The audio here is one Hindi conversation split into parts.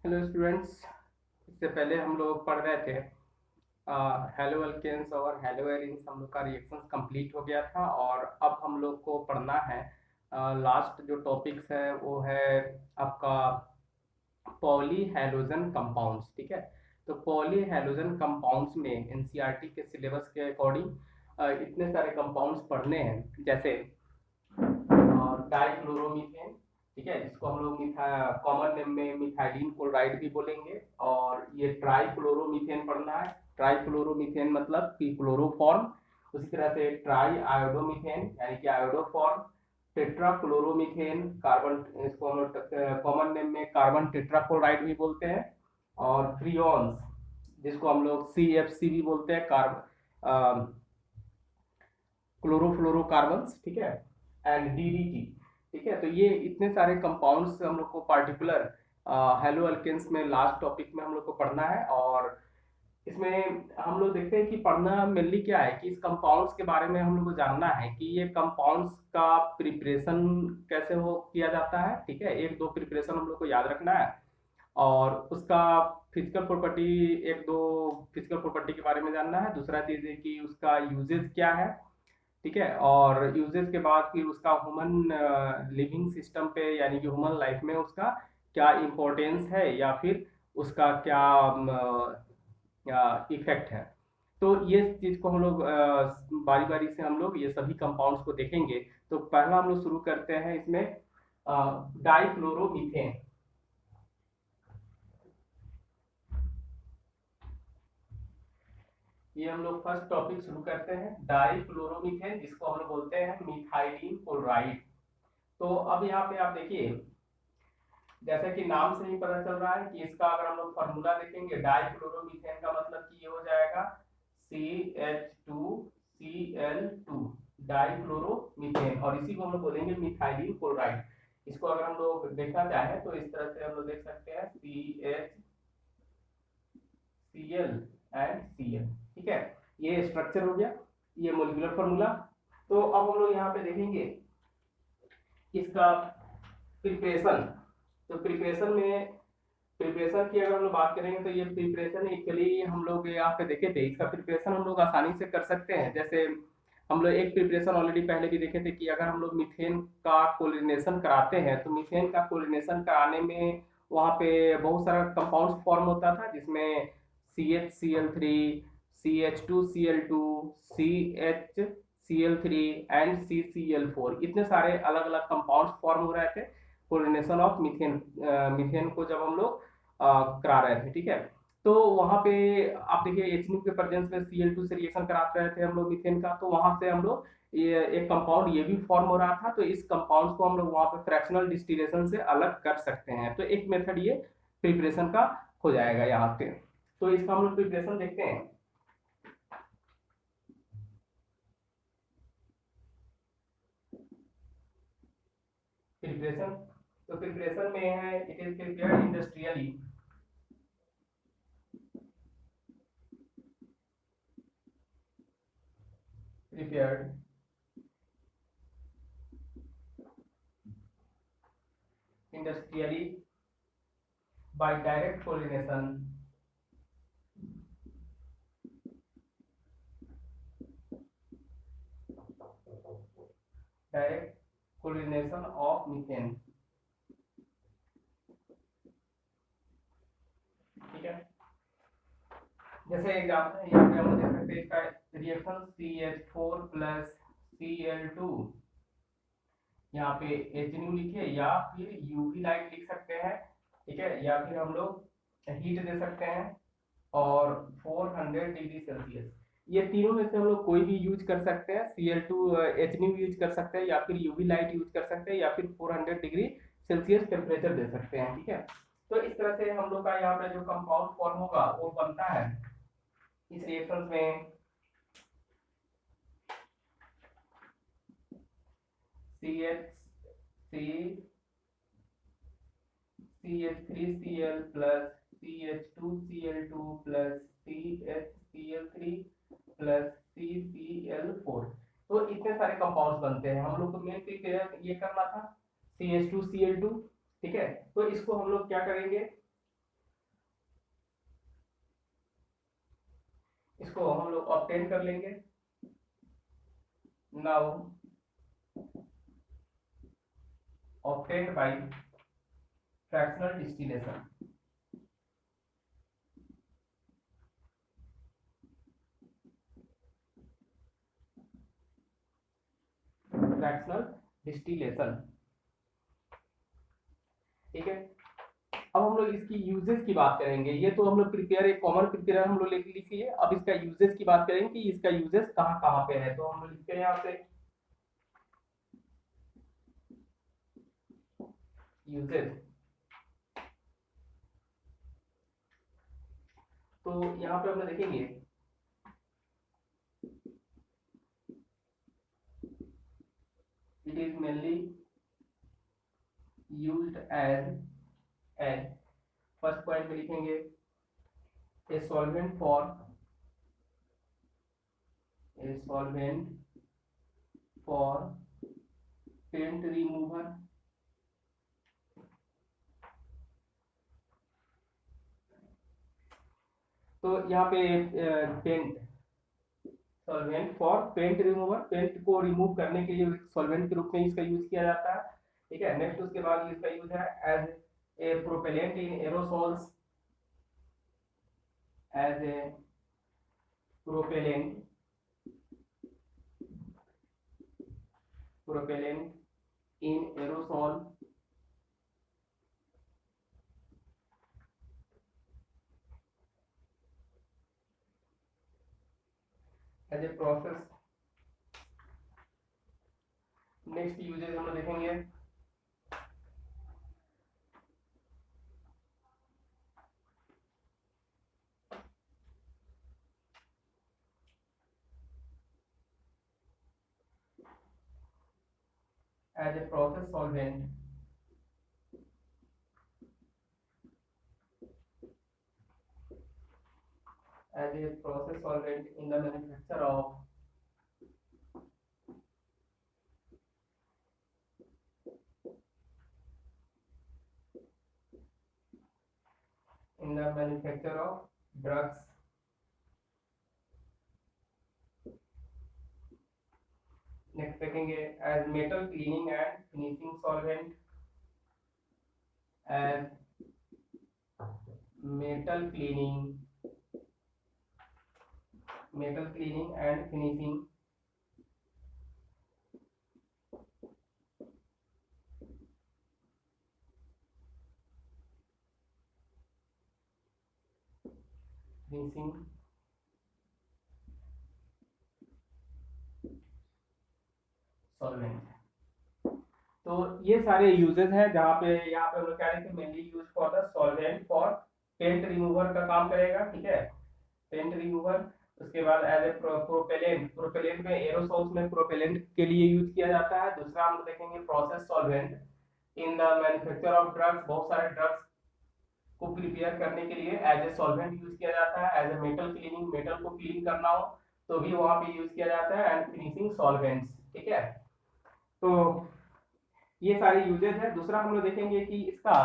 Hello students. इससे पहले हम लोग पढ़ रहे थे हेलो अल्केन्स और हेलो एरिन्स। हम लोग का रिएक्शंस कंप्लीट हो गया था और अब हम लोग को पढ़ना है लास्ट जो टॉपिक्स है वो है आपका पॉली हैलोजन कंपाउंड्स। ठीक है, तो पॉली हैलोजन कंपाउंड्स में एनसीईआरटी के सिलेबस के अकॉर्डिंग इतने सारे कंपाउंड्स पढ़ने हैं, जैसे डाइक्लोरोमीथेन। ठीक है, जिसको हम लोग कॉमन नेम में मिथाइलिन क्लोराइड भी बोलेंगे। और ये ट्राइक्लोरोमीथेन पढ़ना है। ट्राइक्लोरोमीथेन मतलब कि क्लोरोफॉर्म। उसी तरह से ट्राई आयोडोमीथेन यानी कि आयोडोफॉर्म। टेट्राक्लोरोमीथेन कार्बन, इसको हम लोग कॉमन नेम में कार्बन टेट्राक्लोराइड भी बोलते हैं। और फ्रियोन्स, जिसको हम लोग CFC भी बोलते हैं, कार्बन क्लोरोफ्लोरोकार्बन्स। ठीक है, एंड DDT। ठीक है, तो ये इतने सारे कंपाउंड्स हम लोग को पार्टिकुलर हेलो अल्केन्स में लास्ट टॉपिक में हम लोग को पढ़ना है। और इसमें हम लोग देखते हैं कि पढ़ना मेनली क्या है कि इस कंपाउंड्स के बारे में हम लोग को जानना है कि ये कंपाउंड्स का प्रिपरेशन कैसे हो किया जाता है। ठीक है, एक दो प्रिपरेशन हम लोग को याद रखना है और उसका फिजिकल प्रॉपर्टी, एक दो फिजिकल प्रॉपर्टी के बारे में जानना है। दूसरा चीज है कि उसका यूजेस क्या है। ठीक है, और यूजेस के बाद फिर उसका ह्यूमन लिविंग सिस्टम पे यानी कि ह्यूमन लाइफ में उसका क्या इम्पोर्टेंस है या फिर उसका क्या इफेक्ट है। तो ये चीज को हम लोग बारी बारी से हम लोग ये सभी कंपाउंड्स को देखेंगे। तो पहला हम लोग शुरू करते हैं इसमें डाइक्लोरोमीथेन। ये हम लोग फर्स्ट टॉपिक शुरू करते हैं, डाइक्लोरोमीथेन, जिसको हम लोग बोलते हैं मिथाइलिन क्लोराइड। तो अब यहाँ पे आप देखिए, जैसा कि नाम से ही पता चल रहा है कि इसका अगर हम लोग फॉर्मूला देखेंगे, डाइक्लोरोमीथेन का मतलब कि ये हो जाएगा CH2Cl2, डाइक्लोरोमीथेन। और इसी को हम लोग बोलेंगे मिथाइलिन क्लोराइड। इसको अगर हम लोग देखना चाहें तो इस तरह से हम लोग देख सकते हैं CHCl एंड Cl। ठीक है, ये स्ट्रक्चर हो गया, ये मोलिकुलर फॉर्मूला। तो अब हम लोग यहाँ पे देखेंगे इसका प्रिपरेशन। तो प्रिपरेशन की अगर हम लोग बात करेंगे तो ये प्रिपरेशन एक्चुअली हम लोग यहाँ पे देखे थे, इसका प्रिपरेशन हम लोग आसानी से कर सकते हैं। जैसे हम लोग एक प्रिपरेशन ऑलरेडी पहले भी देखे थे कि अगर हम लोग मीथेन का कोलिनेशन कराते हैं तो मीथेन का कोलिनेशन कराने में वहाँ पे बहुत सारा कंपाउंड फॉर्म होता था, जिसमें CHCl3, CH2Cl2, CHCl3 and CCl4, इतने सारे अलग अलग कंपाउंड फॉर्म हो रहे थे कोलिनेशन ऑफ मीथेन। मीथेन को जब हम लोग करा रहे थे। ठीक है, तो वहां पे आप देखिए एचनिक के प्रेजेंस में Cl2 से रिएक्शन करा रहे थे हम लोग मीथेन का, तो वहां से हम लोग ये एक कंपाउंड ये भी फॉर्म हो रहा था। तो इस कंपाउंड को हम लोग वहां पे फ्रैक्शनल डिस्टिलेशन से अलग कर सकते हैं। तो एक मेथड ये प्रिपरेशन का हो जाएगा यहाँ पे। तो इसका हम लोग प्रिपरेशन देखते हैं। प्रिपरेशन, तो प्रिपरेशन में है it is prepared industrially. Prepared industrially by direct pollination, direct pollination of methane। ठीक है, जैसे एग्जाम्पल यहाँ पे हम लोग देख सकते हैं इसका रिएक्शन CH4 प्लस Cl2, यहाँ पे HNU लिखे या फिर यूवी लाइट लिख सकते हैं। ठीक है, या फिर हम लोग हीट दे सकते हैं और 400 डिग्री सेल्सियस, ये तीनों में से हम लोग कोई भी यूज कर सकते हैं। Cl2 HNU यूज कर सकते हैं या फिर यूवी लाइट यूज कर सकते हैं या फिर 400 डिग्री सेल्सियस टेम्परेचर दे सकते हैं। ठीक है, तो इस तरह से हम लोग का यहाँ पे जो कंपाउंड फॉर्म होगा वो बनता है इस रिएक्शन में। CH3Cl plus CH2Cl2 plus CHCl3 plus CCl4। तो इतने सारे कंपाउंड्स बनते हैं। हम लोग को मेन ये करना था CH2Cl2। ठीक है, तो इसको हम लोग क्या करेंगे, इसको हम लोग ऑब्टेन कर लेंगे। Now obtained by fractional distillation. Fractional distillation, ठीक है। अब हम लोग इसकी यूजेस की बात करेंगे। ये तो हम लोग प्रिपेयर, एक कॉमन प्रिपेयर हम लोग लिख लिखिए। अब इसका यूजेस की बात करेंगे कि इसका यूजेस कहाँ कहाँ पे है। तो हम लोग लिखते हैं यहाँ पे यूजेस। तो यहाँ पे हम लोग देखेंगे it is mainly used as first point में लिखेंगे a solvent for a solvent for paint remover. तो यहाँ पे paint solvent for paint remover, paint को रिमूव करने के लिए सॉल्वेंट के रूप में इसका यूज किया जाता है, ठीक है। नेक्स्ट उसके बाद इसका यूज है as a propellant in aerosols, as a propellant in aerosol, as a process. Next uses हम लोग देखेंगे as a process solvent, as a process solvent in the manufacture of drugs। Next देखेंगे as metal cleaning and finishing solvent, as metal cleaning and finishing solvent. तो ये सारे यूजेस हैं जहाँ पे यहाँ पे हम लोग कह रहे हैं कि mainly use for the solvent for paint remover का काम करेगा, ठीक है, पेंट रिमूवर। उसके बाद एज ए प्रोपेलेंट में एरोसॉल्स में प्रोपेलेंट के लिए यूज किया जाता है। दूसरा हम देखेंगे process solvent in the manufacture of drugs, बहुत सारे ड्रग्स को प्रिपेयर करने के लिए एज ए सॉल्वेंट यूज किया जाता है। As a metal cleaning, metal को क्लीन करना हो तो भी वहां पे यूज किया जाता है। एंड फिनिशिंग सॉल्वेंट्स, ठीक है। तो ये सारे यूजेस है। दूसरा हम लोग देखेंगे कि इसका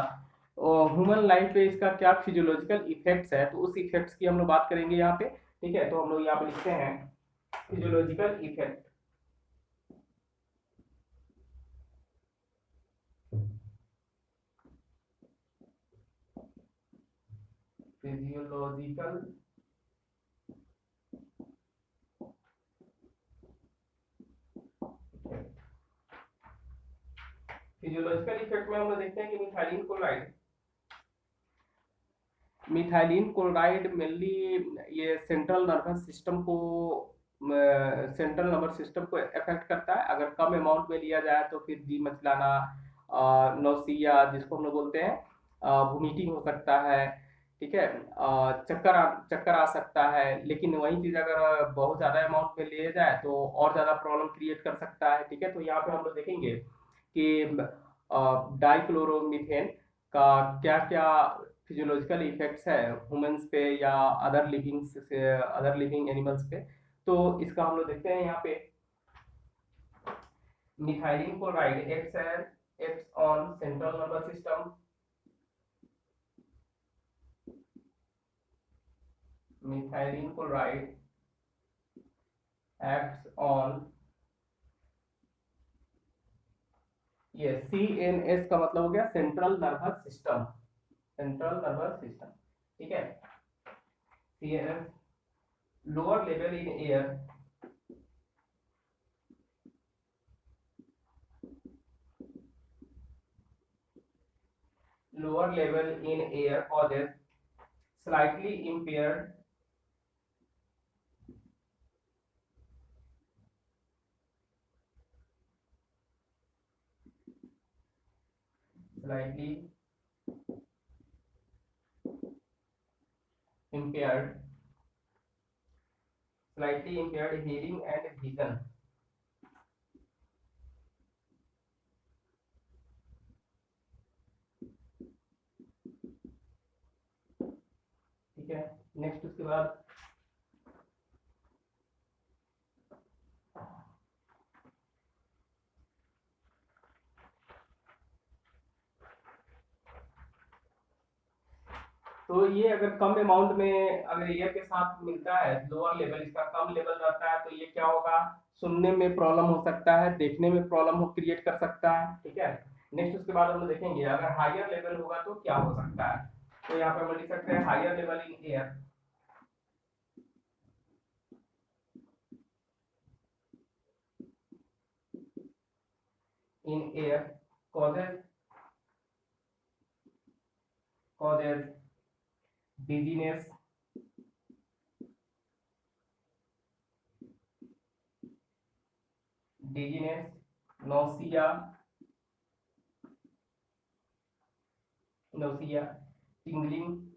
ह्यूमन लाइफ पे इसका क्या फिजियोलॉजिकल इफेक्ट्स है, तो उस इफेक्ट्स की हम लोग बात करेंगे यहाँ पे, ठीक है। तो हम लोग यहाँ पे लिखते हैं फिजियोलॉजिकल इफेक्ट। फिजियोलॉजिकल इफेक्ट में हम लोग देखते हैं कि मिथाइलिन क्लोराइड मेनली ये सेंट्रल नर्वस सिस्टम को अफेक्ट करता है। अगर कम अमाउंट में लिया जाए तो फिर जी मचलाना, नौसिया जिसको हम लोग बोलते हैं, वोमिटिंग हो सकता है, ठीक है, चक्कर आ सकता है। लेकिन वही चीज अगर बहुत ज्यादा अमाउंट में लिया जाए तो और ज्यादा प्रॉब्लम क्रिएट कर सकता है, ठीक है। तो यहाँ पे हम लोग देखेंगे कि डाइक्लोरोमीथेन का क्या क्या फिजियोलॉजिकल इफेक्ट्स है ह्यूमंस पे या अदर लिविंग एनिमल्स पे। तो इसका हम लोग देखते हैं यहाँ पे methylene chloride acts on central nervous system, methylene chloride acts on, ये CNS का मतलब हो गया central nervous system, central nervous system, ठीक है। CNS lower level in air, lower level in air causes slightly impaired, slightly impaired, slightly impaired hearing and vision, ठीक है। नेक्स्ट उसके बाद तो ये अगर कम अमाउंट में अगर एयर के साथ मिलता है, लोअर लेवल इसका कम लेवल रहता है, तो ये क्या होगा, सुनने में प्रॉब्लम हो सकता है, देखने में प्रॉब्लम हो क्रिएट कर सकता है, ठीक है। नेक्स्ट उसके बाद हम लोग देखेंगे अगर हायर लेवल होगा तो क्या हो सकता है। तो यहाँ पे हम लिख सकते हैं higher level in air, in air causes dizziness, nausea, tingling,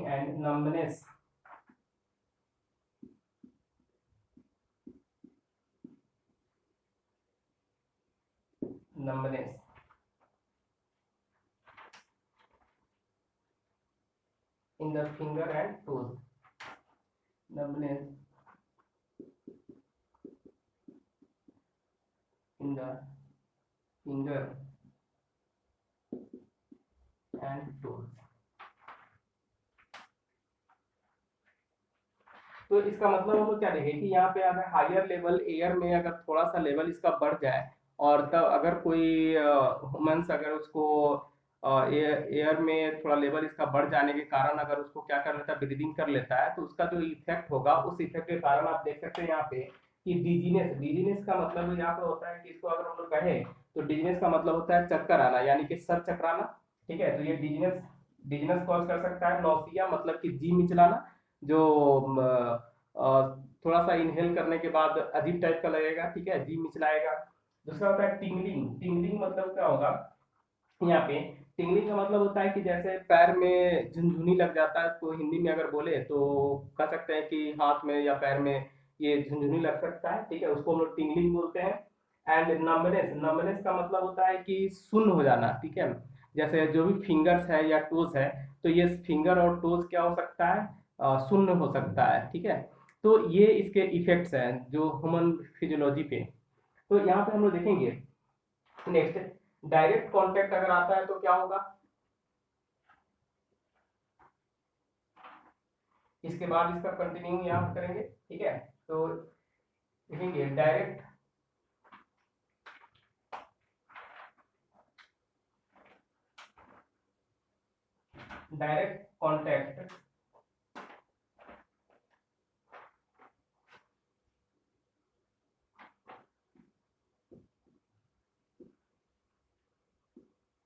and numbness, in the finger and toes, numbness in the finger and toes। तो इसका मतलब हम लोग क्या देखें कि यहाँ पे अगर हायर लेवल एयर में अगर थोड़ा सा लेवल इसका बढ़ जाए, और तब अगर कोई ह्यूमंस अगर उसको एयर में थोड़ा लेवल इसका बढ़ जाने के कारण अगर उसको क्या कर लेता है, ब्रीदिंग कर लेता है, तो उसका जो इफेक्ट होगा उस इफेक्ट के कारण आप देख सकते हैं यहाँ पे कि डिजीनेस, डिजीनेस का मतलब यहाँ पे होता है कि इसको अगर हम लोग कहें तो डिजीनेस का मतलब होता है चक्कर आना, यानी कि सर चकराना, ठीक है। तो ये डिजीनेस, डिजीनेस कॉज कर सकता है। नौसिया मतलब कि जी मिचलाना, जो थोड़ा सा इनहेल करने के बाद अजीब टाइप का लगेगा, ठीक है, जी मिचलाएगा। दूसरा होता है टिंगलिंग, टिंगलिंग मतलब क्या होगा यहाँ पे, टिंगलिंग का मतलब होता है कि जैसे पैर में झुनझुनी लग जाता है, तो हिंदी में अगर बोले तो कह सकते हैं कि हाथ में या पैर में ये झुनझुनी लग सकता है, ठीक है, उसको हम लोग टिंगलिंग बोलते हैं। एंड नंबनेस, नंबनेस का मतलब होता है कि सुन्न हो जाना, ठीक है। जैसे जो भी फिंगर्स है या टोज है, तो ये फिंगर और टोज क्या हो सकता है, शून्य हो सकता है, ठीक है। तो ये इसके इफेक्ट्स हैं जो ह्यूमन फिजियोलॉजी पे। तो यहाँ पे हम लोग देखेंगे नेक्स्ट, डायरेक्ट कांटेक्ट अगर आता है तो क्या होगा, इसके बाद इसका कंटिन्यू यहाँ करेंगे, ठीक है। तो देखेंगे direct, direct contact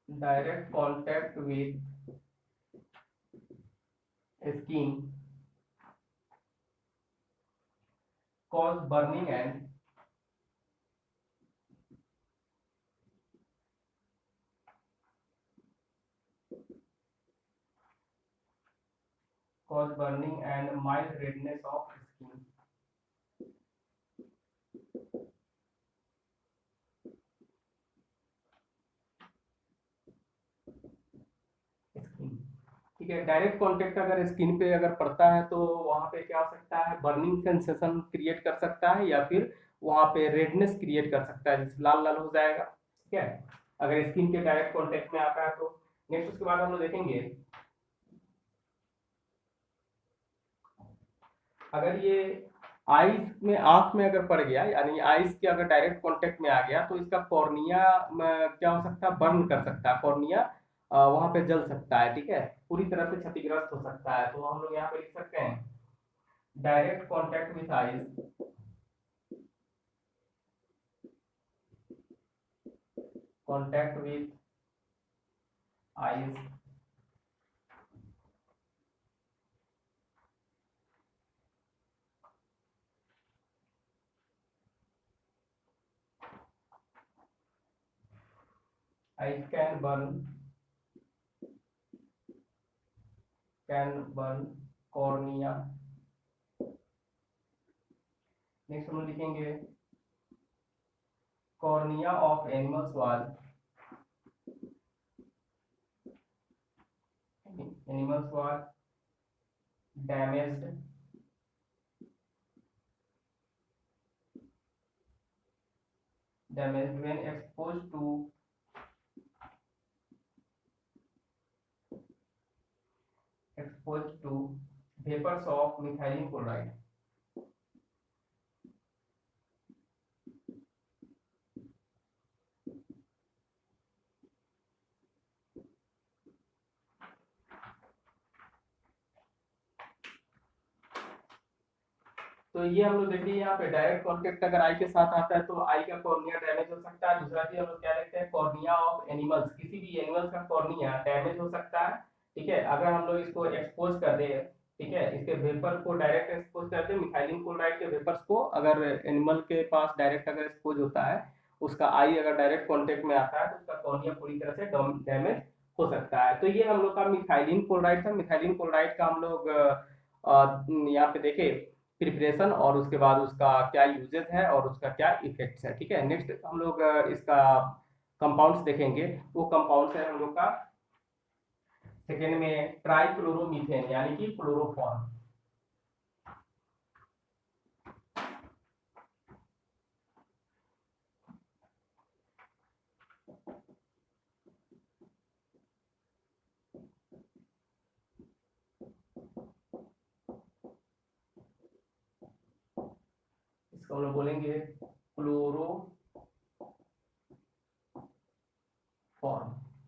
direct contact with skin cause burning and mild redness of skin, skin, ठीक है। डायरेक्ट कांटेक्ट अगर स्किन पे अगर पड़ता है तो वहां पे क्या हो सकता है, बर्निंग सेंसेशन क्रिएट कर सकता है, या फिर वहां पे रेडनेस क्रिएट कर सकता है, जैसे लाल लाल हो जाएगा, ठीक है। अगर स्किन के डायरेक्ट कांटेक्ट में आता है तो। नेक्स्ट उसके बाद हम लोग देखेंगे अगर ये आईज में, आंख में अगर पड़ गया, यानी आईज के अगर डायरेक्ट कांटेक्ट में आ गया तो इसका कॉर्निया क्या हो सकता है, बर्न कर सकता है, कॉर्निया वहां पे जल सकता है, ठीक है, पूरी तरह से क्षतिग्रस्त हो सकता है। तो हम लोग यहाँ पे लिख सकते हैं direct contact with eyes, contact with eyes eyes can burn cornea। Next हम लोग लिखेंगे cornea of animals was damaged when exposed to vapors of methylene chloride। तो ये हम लोग देखिए यहाँ पे डायरेक्ट कॉन्टेक्ट अगर आई के साथ आता है तो आई का कॉर्निया डैमेज हो सकता है। दूसरा चीज हम लोग क्या लिखते हैं, कॉर्निया ऑफ एनिमल्स, किसी भी एनिमल्स का कॉर्निया डैमेज हो सकता है, ठीक है, अगर हम लोग इसको एक्सपोज कर दे, ठीक है, इसके वेपर को डायरेक्ट एक्सपोज कर दे, मिथाइलिन क्लोराइड के वेपर्स को अगर एनिमल के पास डायरेक्ट अगर एक्सपोज होता है, उसका आई अगर डायरेक्ट कॉन्टेक्ट में आता है तो उसका कॉर्निया पूरी तरह से डैमेज हो सकता है। तो ये हम लोग का मिथाइलिन क्लोराइड था। मिथाइलिन क्लोराइड का हम लोग यहाँ पे देखे प्रिपरेशन और उसके बाद उसका क्या यूजेस है और उसका क्या इफेक्ट्स है, ठीक है। नेक्स्ट हम लोग इसका कंपाउंड्स देखेंगे। वो कंपाउंड्स है हम लोग का सेकेंड में ट्राइक्लोरोमीथेन यानी कि क्लोरोफॉर्म। इसको हम लोग बोलेंगे क्लोरोफॉर्म,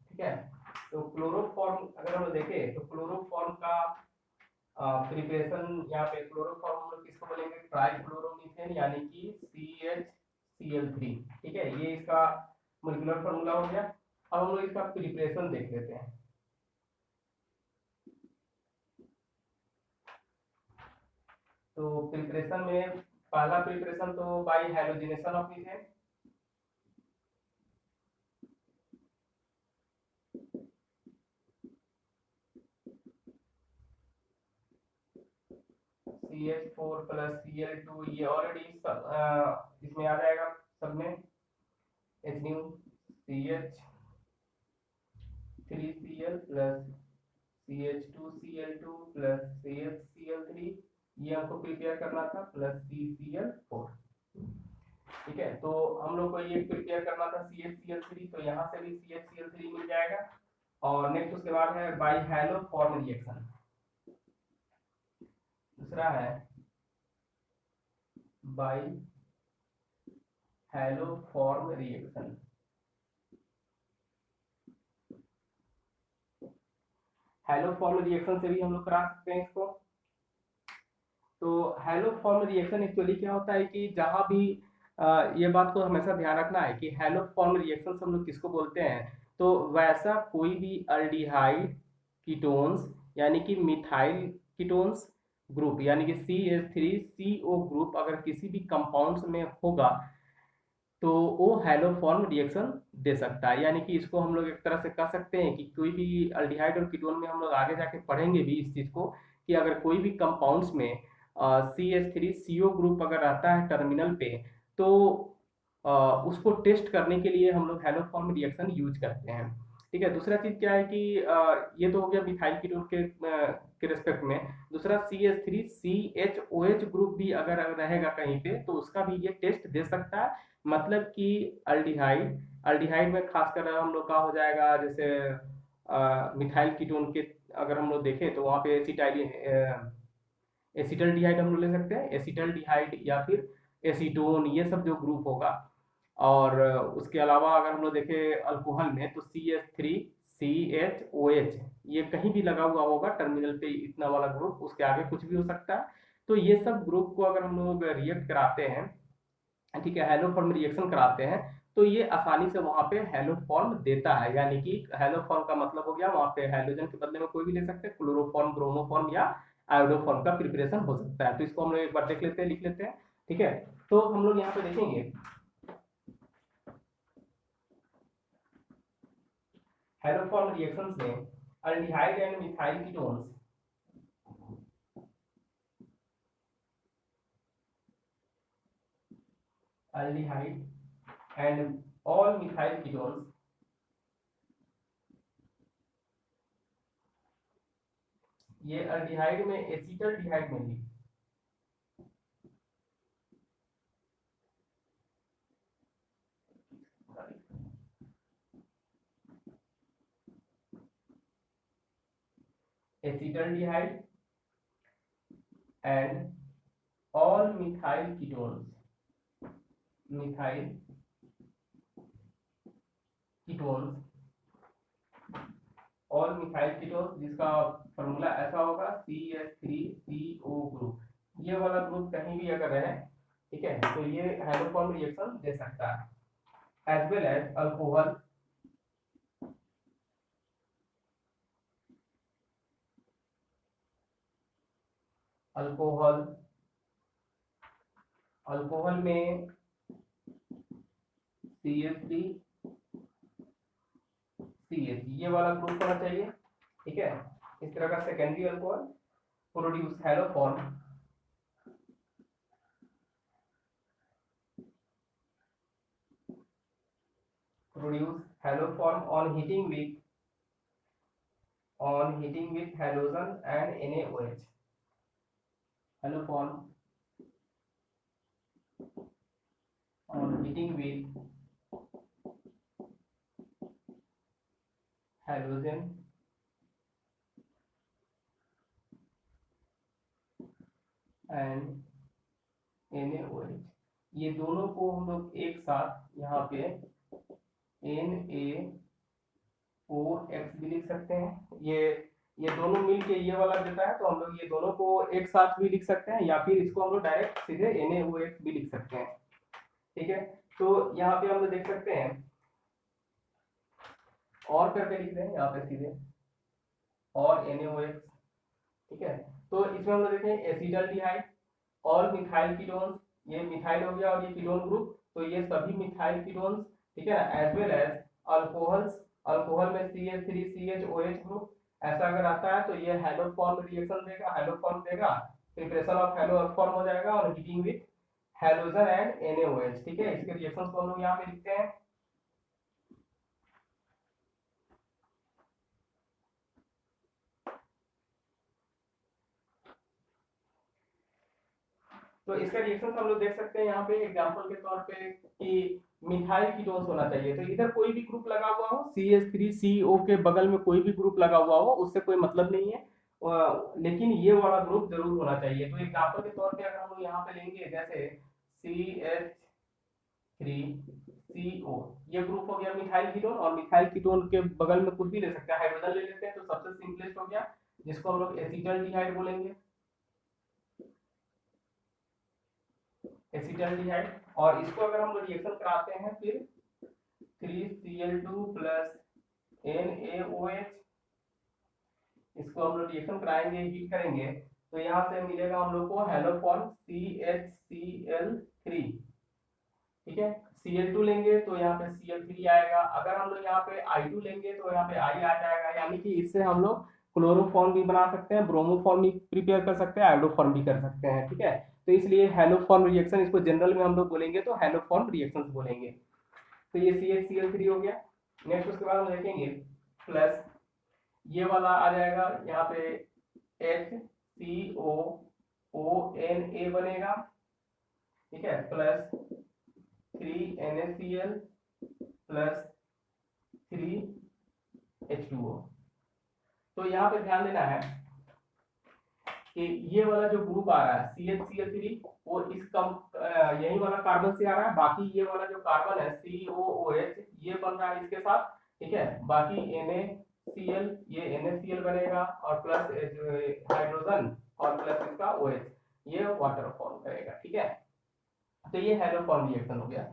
ठीक है। तो क्लोरोफॉर्म अगर हम देखें तो क्लोरोफॉर्म का प्रिपरेशन, यहाँ पे क्लोरोफॉर्म हम लोग किसको बोलेंगे, ट्राइक्लोरोमीथेन यानी कि CHCl3, ठीक है, ये इसका मोलिकुलर फॉर्मूला हो गया। अब हम लोग इसका प्रिपरेशन देख लेते हैं। तो प्रिपरेशन में पहला प्रिपरेशन तो by halogenation of methane, CH4 plus Cl2, ये ऑलरेडी इसमें आ जाएगा सब में, HNU CH3Cl plus CH2Cl2 plus CHCl3, ये हमको प्रिपेयर करना था, प्लस CCl4, ठीक है। तो हम लोग को ये प्रिपेयर करना था CHCl3, तो यहाँ से भी CHCl3 मिल जाएगा। और नेक्स्ट उसके बाद है बाई हैलो फॉर्म रिएक्शन, दूसरा है by hello form reaction. Hello form reaction से भी हम लोग करा सकते हैं इसको। तो हैलो फॉर्म रिएक्शन एक्चुअली क्या होता है कि जहां भी ये बात को हमेशा ध्यान रखना है कि हैलो फॉर्म रिएक्शन हम लोग किसको बोलते हैं, तो वैसा कोई भी अल्डिहाइड कीटोन्स यानी कि मिथाइल कीटोन्स ग्रुप यानी कि CH3CO ग्रुप अगर किसी भी कंपाउंड्स में होगा तो वो हैलोफॉर्म रिएक्शन दे सकता है। यानी कि इसको हम लोग एक तरह से कह सकते हैं कि कोई भी अल्डिहाइड और कीटोन में हम लोग आगे जाके पढ़ेंगे भी इस चीज को कि अगर कोई भी कंपाउंड्स में CH3CO ग्रुप अगर रहता है टर्मिनल पे तो उसको टेस्ट करने के लिए हम लोग हैलोफॉर्म रिएक्शन यूज करते हैं, ठीक है। दूसरा चीज क्या है कि ये तो हो गया मिथाइल कीटोन के रेस्पेक्ट में। दूसरा CH3CHOH ग्रुप भी अगर रहेगा कहीं पे तो उसका भी ये टेस्ट दे सकता है, मतलब कि अल्डिहाइड अल्डिहाइड में खासकर हम लोग का हो जाएगा, जैसे मिथाइल कीटोन के अगर हम लोग देखें तो वहाँ पे एसिटल्डिहाइड हम लोग ले सकते हैं, एसिटल्डिहाइड या फिर एसीटोन, ये सब जो ग्रुप होगा। और उसके अलावा अगर हम लोग देखें अल्कोहल में तो CH3CHOH, ये कहीं भी लगा हुआ होगा टर्मिनल पे इतना वाला ग्रुप, उसके आगे कुछ भी हो सकता है। तो ये सब ग्रुप को अगर हम लोग रिएक्ट कराते हैं, ठीक है, हैलो फॉर्म रिएक्शन कराते हैं, तो ये आसानी से वहां पे हैलो फॉर्म देता है। यानी कि हैलो फॉर्म का मतलब हो गया वहां पे हाइड्रोजन के बदले में कोई भी ले सकते हैं, क्लोरोफॉर्म, ब्रोमोफॉर्म या आयोडोफॉर्म का प्रिपरेशन हो सकता है। तो इसको हम लोग एक बार देख लेते हैं, लिख लेते हैं, ठीक है। तो हम लोग यहाँ पे देखेंगे हैलो फॉर्म रिएक्शंस में aldehyde and methyl ketones, aldehyde and all methyl ketones, ये अल्डिहाइड में एसिटल्डिहाइड में भी, acetaldehyde and all methyl ketones, methyl ketones, all methyl ketones, जिसका फॉर्मूला ऐसा होगा CH3CO ग्रुप। ये वाला ग्रुप कहीं भी अगर रहे, ठीक है, तो ये हाइड्रोफॉर्म रिएक्शन दे सकता है। As well as alcohol, alcohol, alcohol में CH3CH, ये वाला ग्रुप होना चाहिए, ठीक है। इस तरह का secondary alcohol produce hello form, produce hello form on heating with halogen and NaOH, hello form on heating with halogen and NaOH। ये दोनों को हम लोग एक साथ यहाँ पे NaOX भी लिख सकते हैं। ये दोनों मिल के ये वाला देता है, तो हम लोग ये दोनों को एक साथ भी लिख सकते हैं, या फिर इसको हम लोग डायरेक्ट सीधे NaOX भी लिख सकते हैं, ठीक है। तो यहाँ पे हम लोग देख सकते हैं और करके लिख दें यहाँ पे सीधे, और NaOX, ठीक है। तो इसमें हम लोग देखें एसिटल्डिहाइड, ऑल मिथाइल कीटोन्स, ये मिथाइल हो गया और ये कीटोन ग्रुप, तो ये सभी मिथाइल कीटोन्स, ठीक है ना। As well as alcohols, alcohol में CH3CHOH ग्रुप, ऐसा अगर आता है तो ये हैलो फॉर्म रिएक्शन देगा, हैलो फॉर्म देगा, प्रिपरेशन ऑफ हैलो फॉर्म हो जाएगा और heating with halogen and NaOH, ठीक है। इसके रिएक्शंस को हम लोग यहाँ पे लिखते हैं। तो इसका रिएक्शन हम लोग देख सकते हैं यहाँ पे एग्जांपल के तौर पे कि मिथाइल कीटोन्स होना चाहिए, तो इधर कोई भी ग्रुप लगा हुआ हो, CH3CO के बगल में कोई भी ग्रुप लगा हुआ हो, उससे कोई मतलब नहीं है, लेकिन ये वाला ग्रुप जरूर होना चाहिए। तो एग्जांपल के तौर पे अगर हम लोग यहाँ पे लेंगे, जैसे CH3CO, ये ग्रुप हो गया मिथाइल कीटोन, और मिथाइल कीटोन के बगल में कुछ भी ले सकते हैं, हाइड्रोजन ले लेते हैं, तो सबसे सिंपलेस्ट हो गया, जिसको हम लोग एसिटल्डिहाइड बोलेंगे, एसिटल्डिहाइड। और इसको अगर हम रिएक्शन कराते हैं फिर 3Cl2 प्लस NaOH, इसको हम लोग रिएक्शन कराएंगे, हीट करेंगे, तो यहाँ से मिलेगा हम लोग को हैलो फॉर्म CHCl3, ठीक है। Cl2 लेंगे तो यहाँ पे Cl3 आएगा, अगर हम लोग यहाँ पे I2 लेंगे तो यहाँ पे I आ जाएगा। यानी कि इससे हम लोग क्लोरोफॉर्म भी बना सकते हैं, ब्रोमोफॉर्म भी प्रिपेयर कर सकते हैं, आयोडोफॉर्म भी कर सकते हैं, ठीक है। तो इसलिए हैलोफॉर्म रिएक्शन, इसको जनरल में हम लोग बोलेंगे तो हैलोफॉर्म रिएक्शंस बोलेंगे। तो ये CHCl3 हो गया। नेक्स्ट उसके बाद हम देखेंगे प्लस ये वाला आ जाएगा, यहाँ पे HCOONA बनेगा, ठीक है, प्लस 3NaCl प्लस 3H2O। तो यहाँ पे ध्यान देना है कि ये वाला जो ग्रुप आ रहा है CHCl3 वो यही वाला कार्बन से आ रहा है, बाकी ये वाला जो कार्बन है COOH ये बन रहा है इसके साथ, ठीक है। बाकी NaCl ये NaCl बनेगा और प्लस हाइड्रोजन और प्लस इसका OH ये वाटर फॉर्म करेगा, ठीक है। तो ये हेलोफॉर्म रिएक्शन हो गया।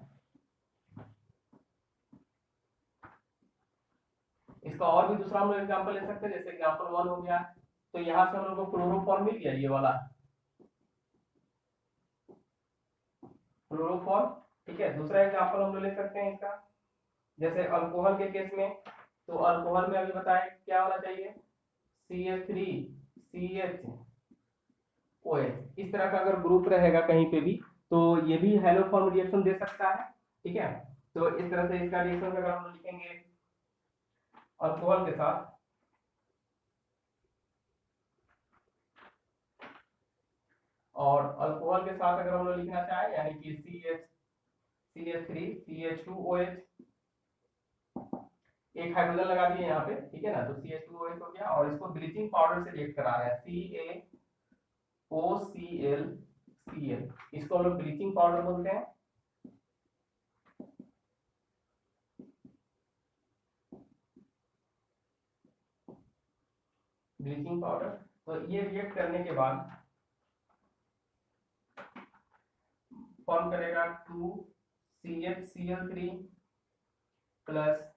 इसका और भी दूसरा हम लोग एग्जांपल ले सकते हैं, जैसे एग्जांपल 1 हो गया, तो यहाँ से हम लोग को क्लोरोफॉर्म मिल गया, ये वाला क्लोरोफॉर्म, ठीक है। दूसरा एग्जांपल हम लोग ले सकते हैं इसका, जैसे अल्कोहल के केस में, तो अल्कोहल में अभी बताए क्या होना चाहिए, CH3CHOH इस तरह का अगर ग्रुप रहेगा कहीं पे भी तो ये भी हेलोफॉर्म रिएक्शन दे सकता है, ठीक है। तो इस तरह से इसका रिएक्शन अगर हम लोग लिखेंगे अल्कोहल के साथ, और अल्कोहल के साथ अगर हम लोग लिखना चाहें यानी कि CH3CH2OH एक हाइड्रोजन लगा दिए यहाँ पे, ठीक है ना, तो CH2OH हो गया, और इसको ब्लीचिंग पाउडर से रिएक्ट करा रहे हैं CaOClCl, इसको हम लोग ब्लीचिंग पाउडर बोलते हैं। ब्लीचिंग पाउडर, तो ये रिएक्ट करने के बाद फॉर्म करेगा 2CHCl3 plus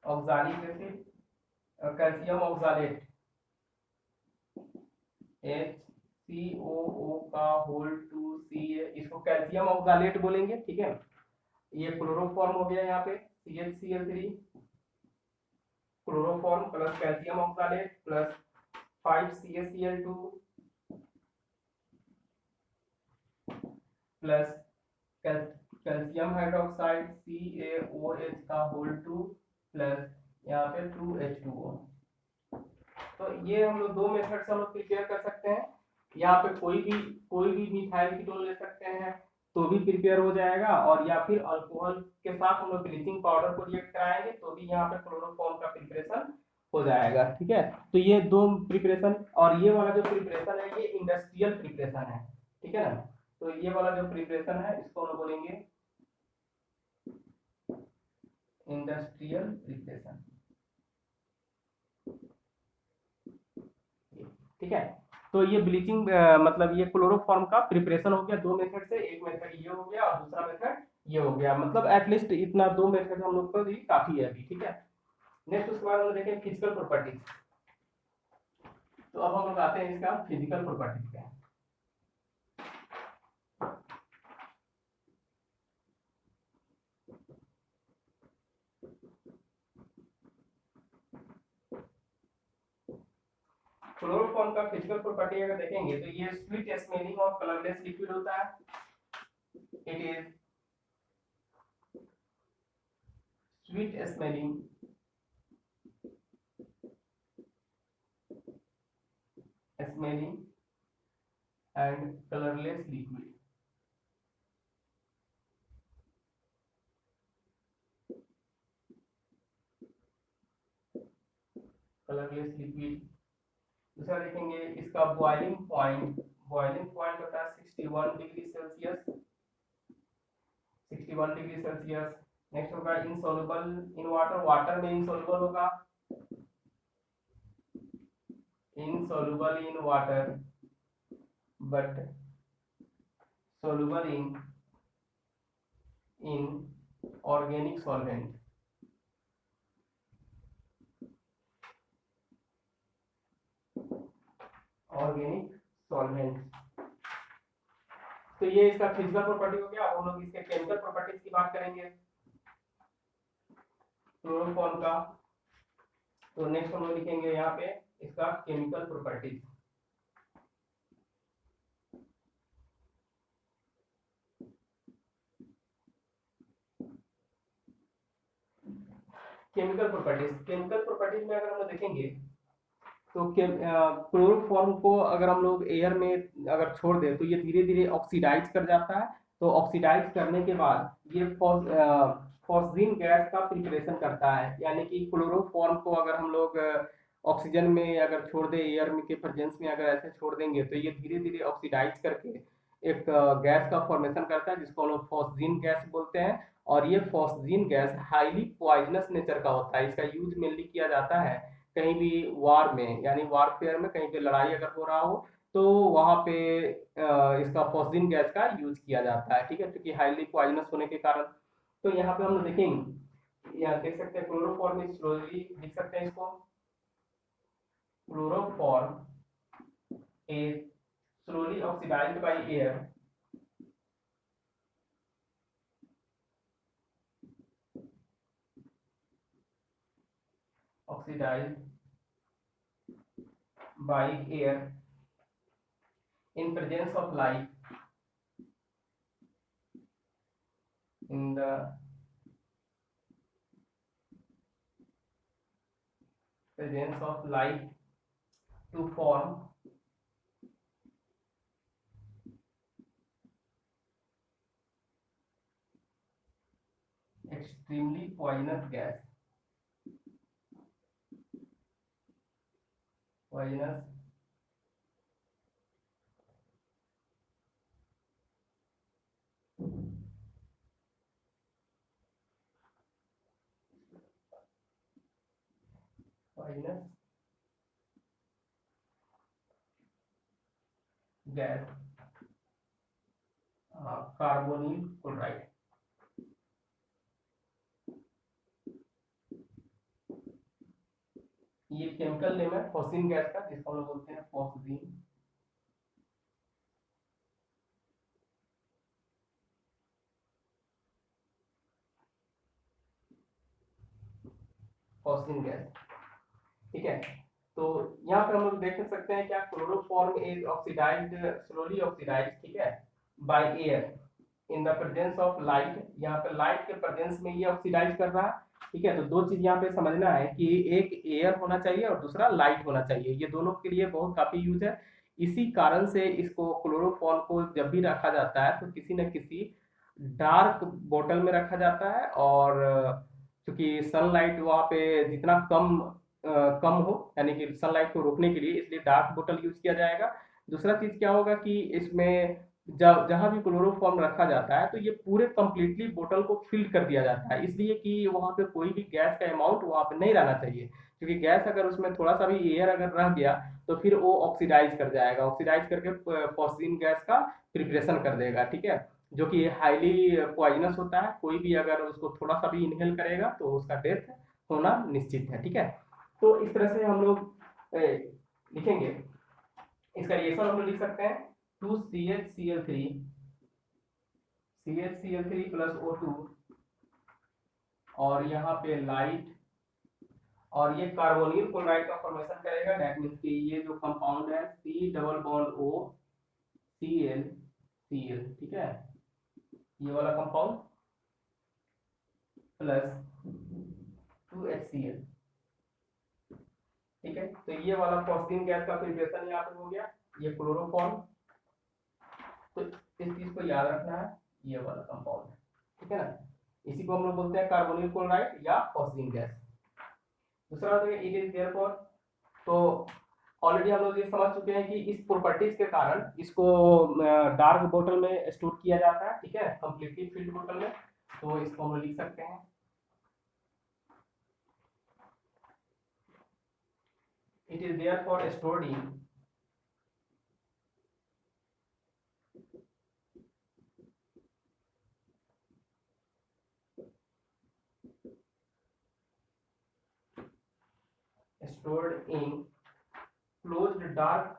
oxalic acid, calcium oxalate HCOO का होल 2Ca, इसको कैल्शियम ऑक्सालेट बोलेंगे, ठीक है। ये क्लोरोफॉर्म हो गया यहाँ पे CHCl3 chloroform plus calcium oxalate plus 5CaCl2 plus calcium hydroxide CaOH का होल 2 प्लस यहाँ पे 2H2O। तो ये हम लोग दो मेथड से हम लोग प्रिपेयर कर सकते हैं। यहाँ पे कोई भी मिथाइल कीटोन ले सकते हैं तो भी प्रिपेयर हो जाएगा, और या फिर अल्कोहल के साथ हम लोग ब्लीचिंग पाउडर को रिएक्ट कराएंगे तो भी यहाँ पे क्लोरोफॉर्म का प्रिपरेशन हो जाएगा, ठीक है। तो ये दो प्रिपरेशन, और ये वाला जो प्रिपरेशन है ये इंडस्ट्रियल प्रिपरेशन है, ठीक है ना। तो ये वाला जो प्रिपरेशन है इसको हम बोलेंगे इंडस्ट्रियल प्रिपरेशन, ठीक है। तो ये ब्लीचिंग मतलब ये क्लोरोफॉर्म का प्रिपरेशन हो गया दो मेथड से, एक मेथड ये हो गया और दूसरा मेथड ये हो गया, मतलब एटलीस्ट इतना दो मेथड हम लोग को भी काफी है अभी, ठीक है। नेक्स्ट उसके बाद हम देखें फिजिकल प्रॉपर्टीज। तो अब हम लोग आते हैं इसका फिजिकल प्रॉपर्टीज का। क्लोरोफॉर्म का फिजिकल प्रॉपर्टी अगर देखेंगे तो ये स्वीट स्मेलिंग और कलरलेस लिक्विड होता है। It is sweet smelling and colourless liquid. Colourless liquid. दूसरा देखेंगे इसका बॉइलिंग पॉइंट होता है 61 degree Celsius, 61 degree Celsius. Next होगा इनसॉल्युबल इन वाटर, वाटर में इनसॉल्युबल होगा, insoluble in water but soluble in organic solvent। Organic solvent. तो ये इसका फिजिकल प्रॉपर्टी हो गया। अब हम लोग इसके केमिकल प्रॉपर्टीज की बात करेंगे क्लोरोफॉर्म का। तो नेक्स्ट हम लोग लिखेंगे यहाँ पे इसका केमिकल प्रॉपर्टीज। केमिकल प्रॉपर्टीज में अगर हम लोग देखेंगे तो क्लोरोफॉर्म को अगर हम लोग एयर में अगर छोड़ दें तो ये धीरे धीरे ऑक्सीडाइज कर जाता है। तो ऑक्सीडाइज करने के बाद ये फॉस्जीन गैस का प्रिपरेशन करता है, यानी कि क्लोरोफॉर्म को अगर हम लोग ऑक्सीजन में अगर छोड़ दें, एयर में के प्रेजेंस में अगर ऐसे छोड़ देंगे तो ये धीरे धीरे ऑक्सीडाइज करके एक गैस का फॉर्मेशन करता है जिसको हम लोग फॉस्जीन गैस बोलते हैं। और ये phosgene gas highly poisonous nature का होता है। इसका यूज मेनली किया जाता है कहीं भी वार में, यानी वारफेयर में, कहीं पे लड़ाई अगर हो रहा हो तो वहां पे इसका फॉस्जीन गैस का यूज किया जाता है, ठीक है, क्योंकि हाईली पॉइजनस होने के कारण। तो यहाँ पे हम लोग देखेंगे, यहाँ देख सकते हैं क्लोरोफॉर्म इज स्लोली, लिख सकते हैं इसको, chloroform is slowly oxidized by air, oxidized by air in presence of light, in the presence of light to form extremely poisonous gas, poisonous poisonous gas, carbonyl chloride. ये केमिकल नेम है फॉस्जीन गैस का, जिसको हम लोग बोलते हैं फॉस्जीन, फॉस्जीन गैस, ठीक है। तो यहाँ पे हम लोग देख सकते हैं क्या, chloroform is oxidized, slowly oxidized, ठीक है, by air in the presence of light. यहाँ पे लाइट के प्रेजेंस में ये ऑक्सीडाइज कर रहा है, ठीक है। तो दो चीज यहाँ पे समझना है कि एक एयर होना चाहिए और दूसरा लाइट होना चाहिए, ये दोनों के लिए बहुत काफी यूज है। इसी कारण से इसको क्लोरोफॉर्म को जब भी रखा जाता है तो किसी न किसी डार्क बोतल में रखा जाता है, और क्योंकि सनलाइट वहाँ पे जितना कम हो, यानी कि सनलाइट को रोकने के लिए, इसलिए डार्क बोतल यूज किया जाएगा। दूसरा चीज क्या होगा कि इसमें जहां भी क्लोरोफॉर्म रखा जाता है तो ये पूरे कंप्लीटली बोतल को फिल कर दिया जाता है, इसलिए कि वहां पे कोई भी गैस का अमाउंट वहां पे नहीं रहना चाहिए, क्योंकि गैस अगर उसमें थोड़ा सा भी एयर अगर रह गया तो फिर वो ऑक्सीडाइज कर जाएगा, ऑक्सीडाइज करके फॉस्फीन गैस का प्रिपरेशन कर देगा, ठीक है, जो कि हाईली पॉइजनस होता है। कोई भी अगर उसको थोड़ा सा भी इनहेल करेगा तो उसका डेथ होना निश्चित है, ठीक है। तो इस तरह से हम लोग लिखेंगे, इसका रिएक्शन हम लोग लिख सकते हैं 2CHCl3 CHCl3 प्लस O2, और यहाँ पे लाइट, और ये कार्बोनिल क्लोराइड का फॉर्मेशन करेगा। दैट मीन्स कि ये जो कंपाउंड है C double bond O Cl, ठीक है, ये वाला कंपाउंड प्लस 2HCl, ठीक है। तो ये वाला फॉस्फीन गैस का प्रिपरेशन यहाँ पे हो गया, ये क्लोरोफॉर्म। तो इस चीज को याद रखना है, ये वाला कंपाउंड, ठीक है ना, इसी को हम लोग बोलते हैं कार्बोनिल क्लोराइड या फॉस्फीन गैस। दूसरा हो गया इट इज देयरफॉर। तो ऑलरेडी हम लोग ये समझ चुके हैं कि इस प्रॉपर्टीज के कारण इसको डार्क बोतल में स्टोर किया जाता है, ठीक है, कंप्लीटली फिल्ड बोतल में। तो इसको हम लोग लिख सकते हैं, it is therefore stored in closed dark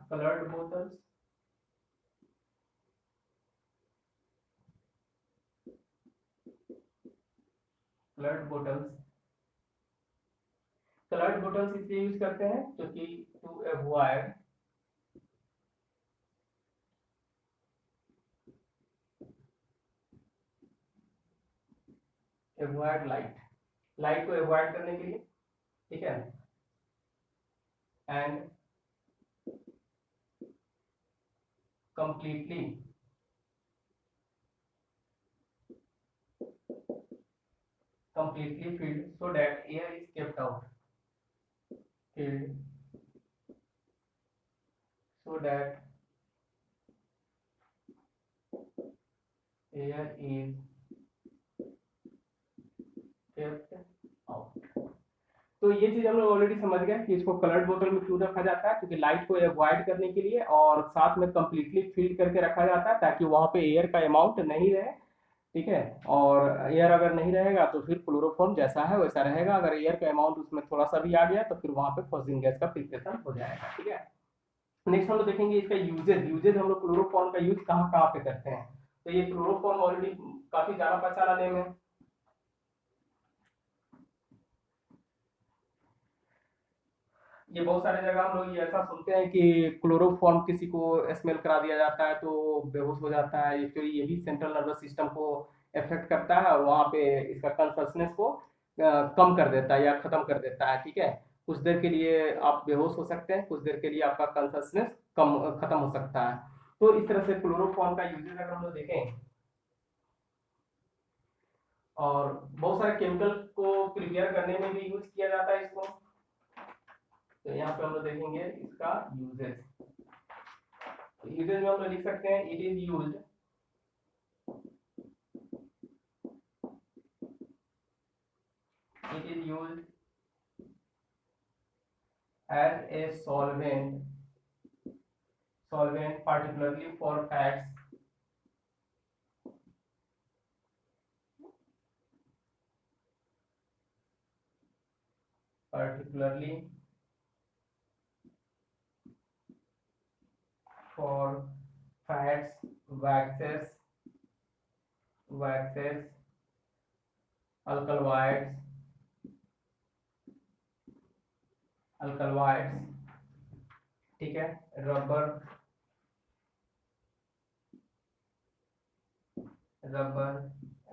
colored bottles, coloured bottles इसलिए यूज करते हैं क्योंकि टू अवॉइड लाइट को अवॉइड करने के लिए, ठीक है, and completely filled so that air is kept out, filled so that air is kept out। तो ये चीज हम लोग ऑलरेडी समझ गए कि इसको कलर्ड बोतल में क्यों रखा जाता है, क्योंकि लाइट को अवॉइड करने के लिए, और साथ में कंप्लीटली फिल करके रखा जाता है ताकि वहां पे एयर का अमाउंट नहीं रहे। ठीक है, और एयर अगर नहीं रहेगा तो फिर क्लोरोफॉर्म जैसा है वैसा रहेगा, अगर एयर का अमाउंट उसमें थोड़ा सा भी आ गया तो फिर वहां पे फॉस्फेट गैस का फिल्ट्रेशन हो जाएगा। ठीक है, नेक्स्ट हम लोग देखेंगे इसका यूजेज हम लोग क्लोरोफॉर्म का यूज कहाँ कहाँ पे करते हैं। तो ये क्लोरोफॉर्म ऑलरेडी काफी जाना पहचाना नेम है। ये बहुत सारे जगह हम लोग ये ऐसा सुनते हैं कि क्लोरोफॉर्म किसी को स्मेल करा दिया जाता है तो बेहोश हो जाता है। एक्चुअली ये भी सेंट्रल नर्वस सिस्टम को इफेक्ट करता है और वहाँ पे इसका कॉन्शसनेस को कम कर देता है या खत्म कर देता है। ठीक है, कुछ देर के लिए आप बेहोश हो सकते हैं, कुछ देर के लिए आपका कॉन्शसनेस कम खत्म हो सकता है। तो इस तरह से क्लोरोफॉर्म का यूजेज अगर हम लोग देखें, और बहुत सारे केमिकल को प्रिपेयर करने में भी यूज किया जाता है इसको। तो यहाँ पे हम लोग देखेंगे इसका यूजेज। यूजेज में हम लोग लिख सकते हैं it is used as a solvent particularly for fats, particularly for fats, waxes, alkaloids, ठीक है, रबर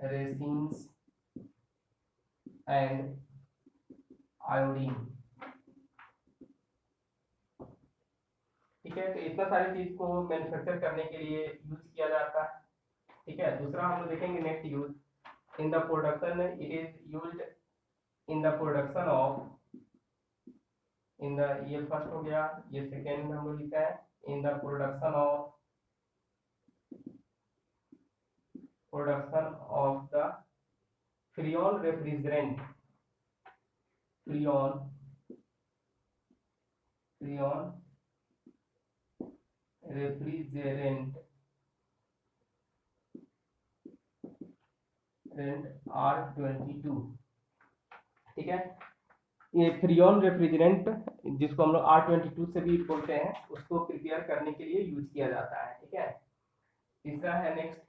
रेसिन्स एंड आयोडीन। ठीक है, तो इतना सारी चीज को मैन्युफैक्चर करने के लिए यूज किया जाता है। ठीक है, दूसरा हम लोग देखेंगे next use in the production. It is used in the production of, in the, ये फर्स्ट हो गया, ये सेकेंड हम लोग लिखा है in the production of the Freon refrigerant, Freon refrigerant R22। ठीक है, ये फ्रियोन रेफ्रिजरेंट जिसको हम लोग R22 से भी बोलते हैं, उसको प्रिपेयर करने के लिए यूज किया जाता है। ठीक है, तीसरा है नेक्स्ट,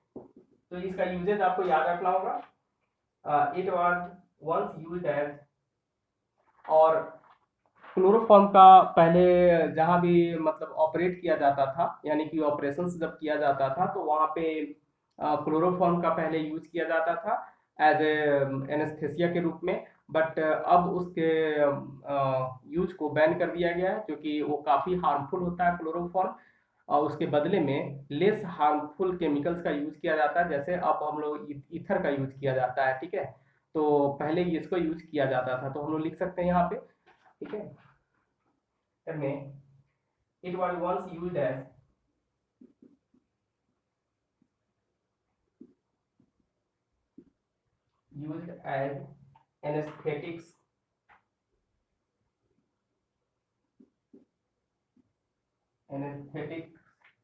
तो इसका यूजेज आपको याद रखना होगा। It was once used as, और क्लोरोफॉर्म का पहले जहां भी मतलब ऑपरेट किया जाता था, यानी कि ऑपरेशन जब किया जाता था तो वहां पे क्लोरोफॉर्म का पहले यूज किया जाता था एज एनेस्थेसिया के रूप में। बट अब उसके यूज को बैन कर दिया गया है क्योंकि वो काफ़ी हार्मफुल होता है क्लोरोफॉर्म, और उसके बदले में लेस हार्मफुल केमिकल्स का यूज किया जाता है, जैसे अब हम लोग ईथर का यूज किया जाता है। ठीक है, तो पहले इसको यूज किया जाता था, तो हम लोग लिख सकते हैं यहाँ पे। ठीक है, में it was once used as anesthetics,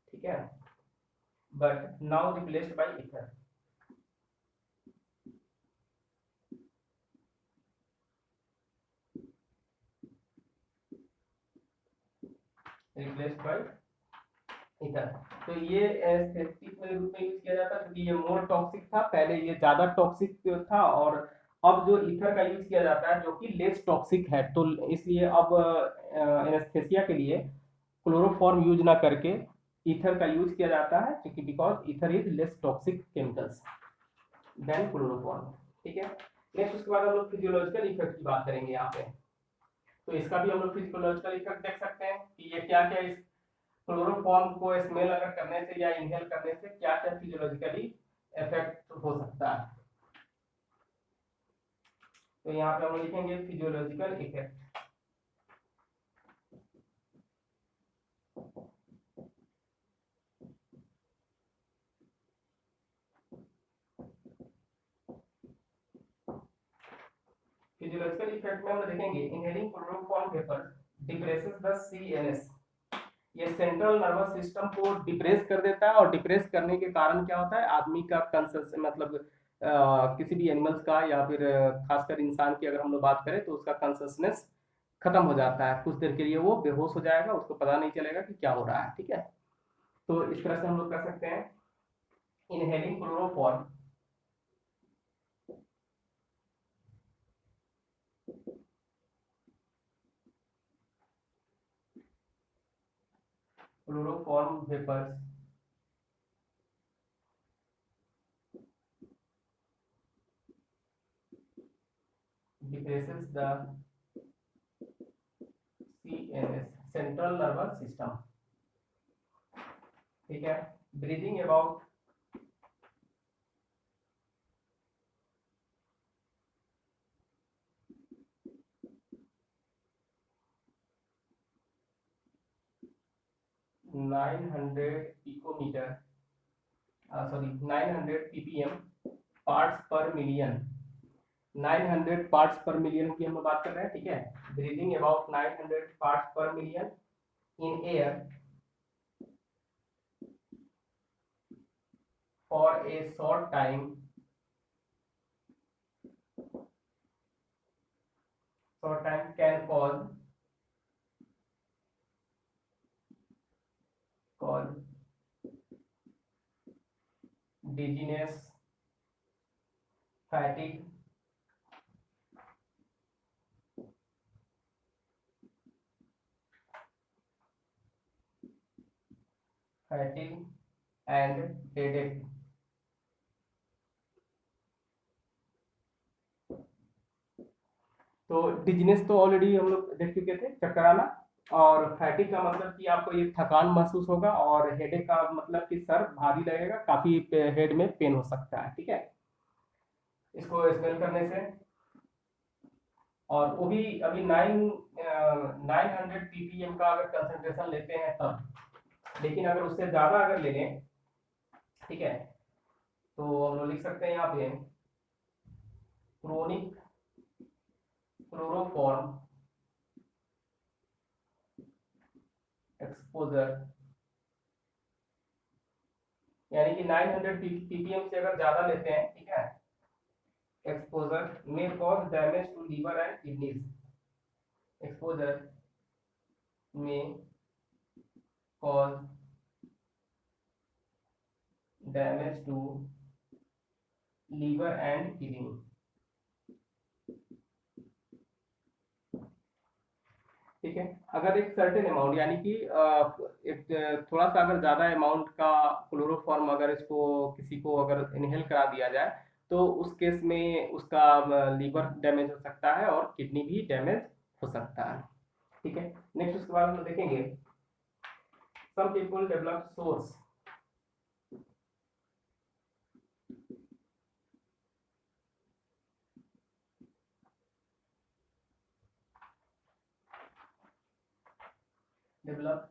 ठीक है, but now replaced by ether। Replaced by ether. तो ये एनेस्थेटिक के रूप में यूज किया जाता है क्योंकि ये मोर टॉक्सिक था, पहले ये ज्यादा टॉक्सिक था, और अब जो ईथर का यूज किया जाता है जो कि लेस टॉक्सिक है, तो इसलिए अब एनेस्थेसिया के लिए क्लोरोफॉर्म यूज ना करके ईथर का यूज किया जाता है, क्योंकि because ether is less toxic chemicals than chloroform. ठीक है, नेक्स्ट उसके बाद हम लोग फिजियोलॉजिकल इफेक्ट की बात करेंगे यहाँ पे। तो इसका भी हम लोग फिजियोलॉजिकल इफेक्ट देख सकते हैं कि ये क्या क्या क्लोरोफॉर्म को स्मेल अगर करने से या इनहेल करने से क्या क्या फिजियोलॉजिकली इफेक्ट हो सकता है। तो यहाँ पे हम लिखेंगे फिजियोलॉजिकल इफेक्ट। फिजियोलॉजिकल इफेक्ट में हम देखेंगे inhaling chloroform vapour depresses the CNS. ये सेंट्रल नर्वस सिस्टम को डिप्रेस कर देता है, और डिप्रेस करने के कारण क्या होता है, आदमी का कंसस मतलब किसी भी एनिमल्स का या फिर खासकर इंसान की अगर हम लोग बात करें तो उसका कॉन्शसनेस खत्म हो जाता है। कुछ देर के लिए वो बेहोश हो जाएगा, उसको पता नहीं चलेगा कि क्या हो रहा है। ठीक है, तो इस तरह से हम लोग कर सकते हैं inhaling chloroform. Chloroform vapours depresses the CNS central nervous system. ठीक है, breathing about 900 picometer, sorry 900 ppm parts per million. 900 parts per million की हम बात कर रहे हैं। ठीक है, breathing about 900 parts per million in air for a short time, can cause dizziness, fatigue, and headache. तो डिजीनेस तो ऑलरेडी हम लोग देख चुके थे, चक्कर आना। और फैटिक का मतलब कि आपको ये थकान महसूस होगा, और हेडेक का मतलब कि सर भारी लगेगा, काफी हेड में पेन हो सकता है। ठीक है, इसको स्मेल करने से। और वो भी अभी 900 ppm का अगर कंसंट्रेशन लेते हैं तब, लेकिन अगर उससे ज्यादा अगर ले लें, ठीक है, तो हम लोग लिख सकते हैं यहाँ पे क्रोनिक क्लोरोफॉर्म एक्सपोजर, यानी कि 900 ppm से अगर ज्यादा लेते हैं, ठीक है, एक्सपोजर में cause damage to liver and kidneys. Exposure में cause damage to liver and kidney. ठीक है, अगर एक सर्टेन अमाउंट यानी कि एक थोड़ा सा अगर ज्यादा अमाउंट का क्लोरोफॉर्म अगर इसको किसी को अगर इनहेल करा दिया जाए, तो उस केस में उसका लीवर डैमेज हो सकता है और किडनी भी डैमेज हो सकता है। ठीक है, नेक्स्ट उसके बाद हम देखेंगे some people develop sores. Develop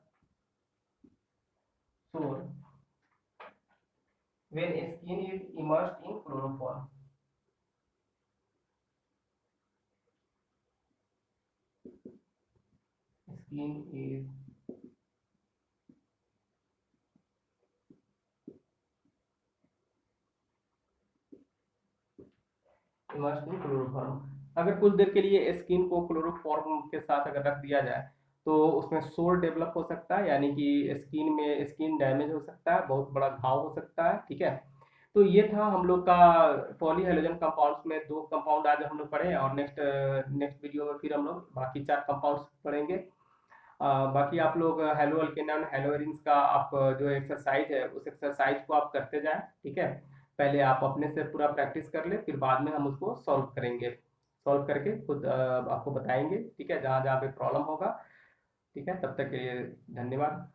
sore when skin is immersed in chloroform। Skin is immersed in chloroform। अगर कुछ देर के लिए स्किन को क्लोरोफॉर्म के साथ अगर रख दिया जाए, तो उसमें सोर डेवलप हो सकता है, यानी कि स्किन डैमेज हो सकता है, बहुत बड़ा घाव हो सकता है। ठीक है, तो ये था हम लोग का पॉली हेलोजन कंपाउंड्स में दो कंपाउंड आज हम लोग पढ़े, और नेक्स्ट नेक्स्ट वीडियो में फिर हम लोग बाकी 4 कंपाउंड्स पढ़ेंगे। बाकी आप लोग hello alkane and hello arenes का आप जो एक्सरसाइज है उस एक्सरसाइज को आप करते जाएं। ठीक है, पहले आप अपने से पूरा प्रैक्टिस कर ले, फिर बाद में हम उसको सॉल्व करेंगे, सॉल्व करके खुद आपको बताएंगे। ठीक है, जहाँ जहाँ पे प्रॉब्लम होगा। ठीक है, तब तक के लिए धन्यवाद।